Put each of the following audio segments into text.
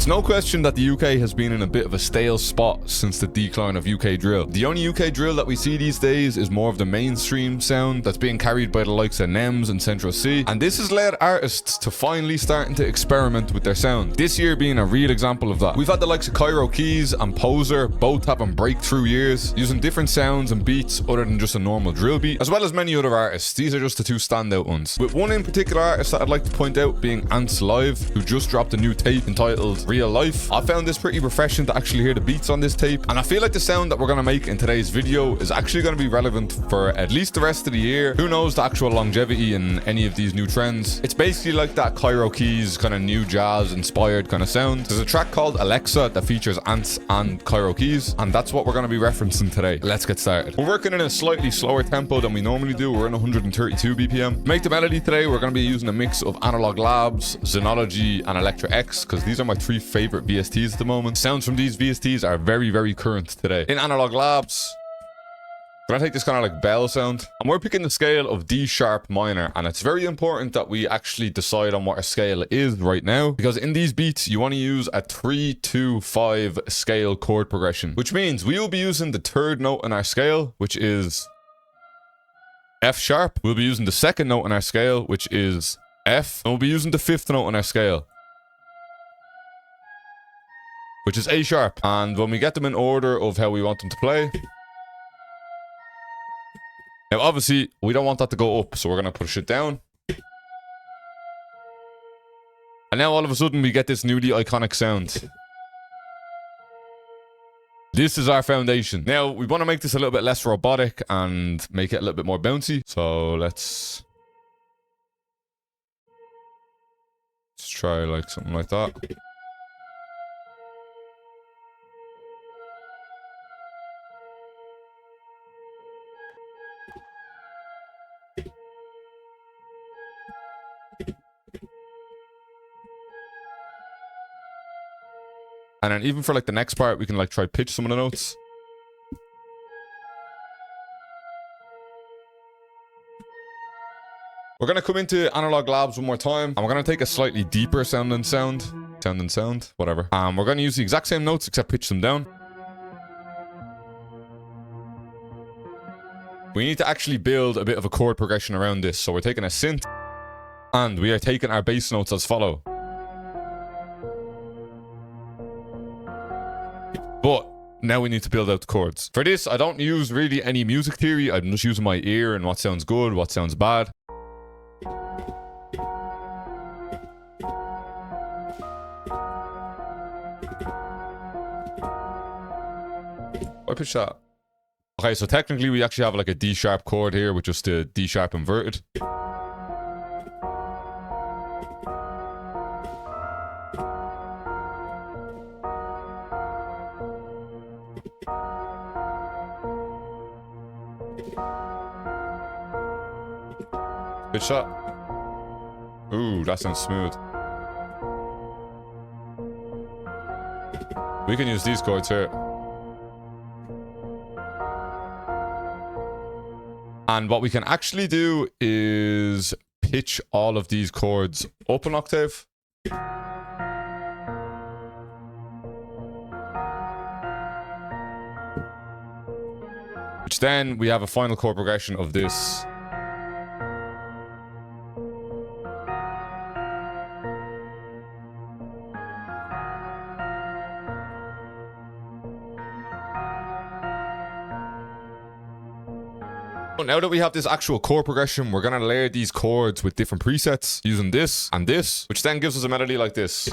It's no question that the UK has been in a bit of a stale spot since the decline of UK drill. The only UK drill that we see these days is more of the mainstream sound that's being carried by the likes of NEMS and Central C, and this has led artists to finally starting to experiment with their sound. This year being a real example of that. We've had the likes of Kairo Keys and Poser both having breakthrough years, using different sounds and beats other than just a normal drill beat, as well as many other artists. These are just the two standout ones. With one in particular artist that I'd like to point out being Ants Live, who just dropped a new tape entitled Real Life. I found this pretty refreshing to actually hear the beats on this tape, and I feel like the sound that we're going to make in today's video is actually going to be relevant for at least the rest of the year. Who knows the actual longevity in any of these new trends. It's basically like that Kairo Keys kind of new jazz inspired kind of sound. There's a track called Alexa that features Ants and Kairo Keys, and that's what we're going to be referencing today. Let's get started. We're working in a slightly slower tempo than we normally do. We're in 132 BPM. To make the melody today, we're going to be using a mix of Analog Labs, Xenology, and Electra X, because these are my three favorite VSTs at the moment. Sounds from these VSTs are very, very current today. In Analog Labs, we're gonna take this kind of like bell sound, and we're picking the scale of D sharp minor, and it's very important that we actually decide on what a scale is right now, because in these beats you want to use a 3-2-5 scale chord progression, which means we will be using the third note in our scale, which is F sharp. We'll be using the second note in our scale, which is F, and we'll be using the fifth note in our scale, which is A sharp. And when we get them in order of how we want them to play, now obviously we don't want that to go up, so we're going to push it down. And now all of a sudden we get this newly iconic sound. This is our foundation. Now we want to make this a little bit less robotic and make it a little bit more bouncy. So let's try like something like that. And then even for like the next part, we can like try pitch some of the notes. We're going to come into Analog Labs one more time, and we're going to take a slightly deeper sound, whatever. And we're going to use the exact same notes except pitch them down. We need to actually build a bit of a chord progression around this. So we're taking a synth, and we are taking our bass notes as follow. But now we need to build out the chords. For this, I don't use really any music theory. I'm just using my ear and what sounds good, what sounds bad. I pitch that. Okay, so technically we actually have like a D sharp chord here with just a D sharp inverted. Good shot. Ooh, that sounds smooth. We can use these chords here. And what we can actually do is pitch all of these chords up an octave. Which then we have a final chord progression of this. Now that we have this actual chord progression, we're going to layer these chords with different presets using this and this, which then gives us a melody like this.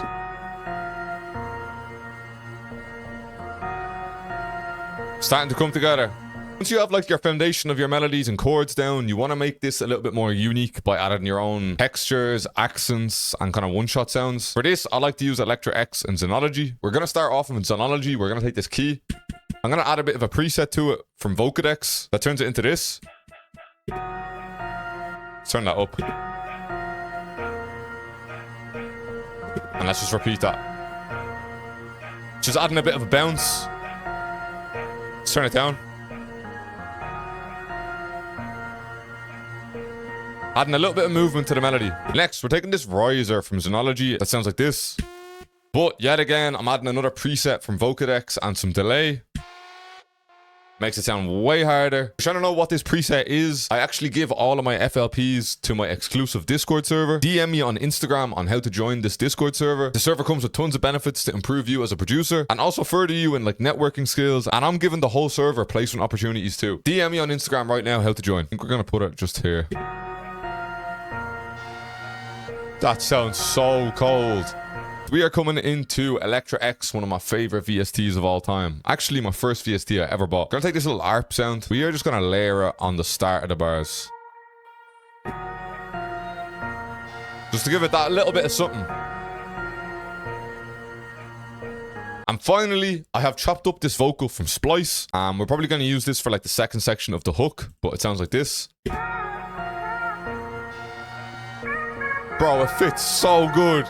Starting to come together. Once you have like your foundation of your melodies and chords down, you want to make this a little bit more unique by adding your own textures, accents, and kind of one-shot sounds. For this, I like to use Electra X and Xenology. We're going to start off with Xenology. We're going to take this key. I'm going to add a bit of a preset to it from Vocodex that turns it into this. Let's turn that up. And let's just repeat that. Just adding a bit of a bounce. Let's turn it down. Adding a little bit of movement to the melody. Next, we're taking this riser from Xenology that sounds like this. But yet again, I'm adding another preset from Vocodex and some delay. Makes it sound way harder. If you're trying to know what this preset is, I actually give all of my FLPs to my exclusive Discord server. DM me on Instagram on how to join this Discord server. The server comes with tons of benefits to improve you as a producer and also further you in like networking skills. And I'm giving the whole server placement opportunities too. DM me on Instagram right now how to join. I think we're gonna put it just here. That sounds so cold. We are coming into Electra X, one of my favorite VSTs of all time. Actually, my first VST I ever bought. Gonna take this little ARP sound. We are just gonna layer it on the start of the bars. Just to give it that little bit of something. And finally, I have chopped up this vocal from Splice. We're probably gonna use this for like the second section of the hook, but it sounds like this. Bro, it fits so good.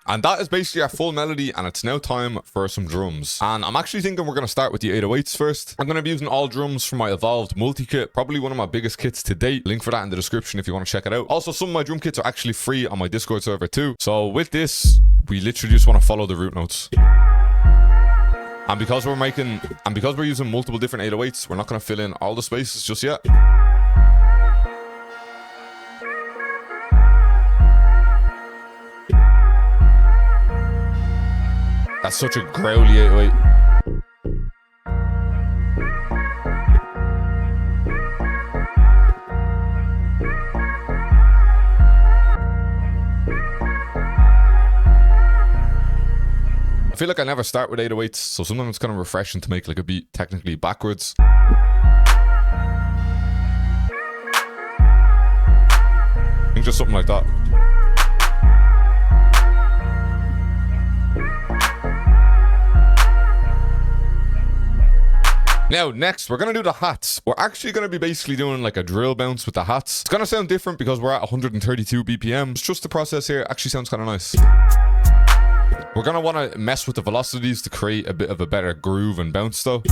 And that is basically our full melody, and it's now time for some drums. And I'm actually thinking we're going to start with the 808s first. I'm going to be using all drums from my Evolved multi-kit, probably one of my biggest kits to date. Link for that in the description if you want to check it out. Also, some of my drum kits are actually free on my Discord server too. So with this, we literally just want to follow the root notes. And because we're using multiple different 808s, we're not going to fill in all the spaces just yet. That's such a growly 808. I feel like I never start with 808s, so sometimes it's kind of refreshing to make like a beat technically backwards. I think just something like that. Now, next, we're going to do the hats. We're actually going to be basically doing like a drill bounce with the hats. It's going to sound different because we're at 132 BPM. Just the process here actually sounds kind of nice. We're going to want to mess with the velocities to create a bit of a better groove and bounce though.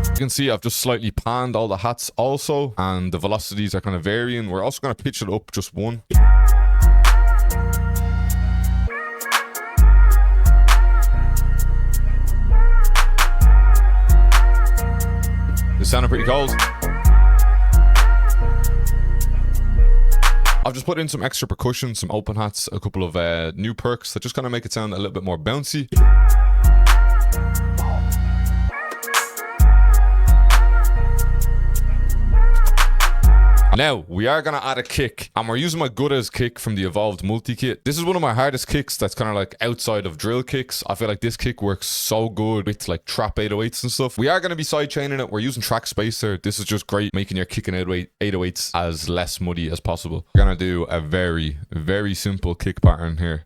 You can see I've just slightly panned all the hats also, and the velocities are kind of varying. We're also going to pitch it up just one. This sounded pretty cold. I've just put in some extra percussion, some open hats, a couple of new perks that just kind of make it sound a little bit more bouncy. Now, we are going to add a kick, and we're using my good as kick from the Evolved multi-kit. This is one of my hardest kicks that's kind of like outside of drill kicks. I feel like this kick works so good with like trap 808s and stuff. We are going to be sidechaining it. We're using track spacer. This is just great, making your kicking 808s as less muddy as possible. We're going to do a very, very simple kick pattern here.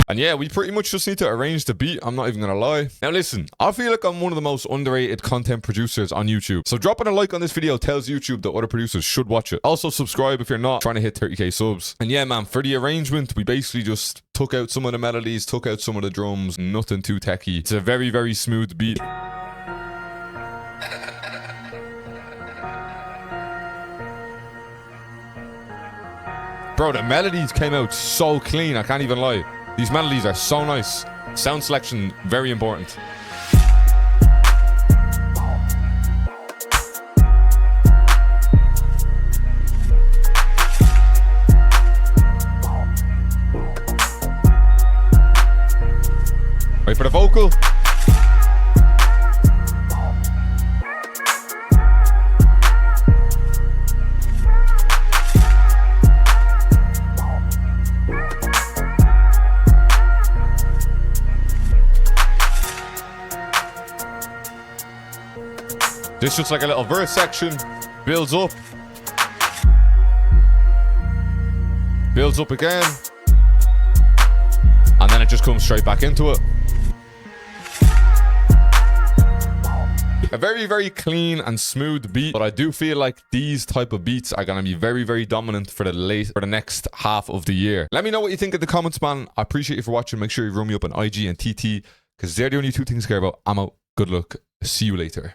And yeah, we pretty much just need to arrange the beat. I'm not even gonna lie. Now listen, I feel like I'm one of the most underrated content producers on YouTube. So dropping a like on this video tells YouTube that other producers should watch it. Also subscribe if you're not trying to hit 30k subs. And yeah, man, for the arrangement, we basically just took out some of the melodies, took out some of the drums, nothing too techie. It's a very, very smooth beat. Bro, the melodies came out so clean, I can't even lie. These melodies are so nice. Sound selection, very important. Wait for the vocal. This is just like a little verse section, builds up again, and then it just comes straight back into it. A very, very clean and smooth beat, but I do feel like these type of beats are going to be very, very dominant for the next half of the year. Let me know what you think in the comments, man. I appreciate you for watching. Make sure you run me up on IG and TT, because they're the only two things I care about. I'm out. Good luck. See you later.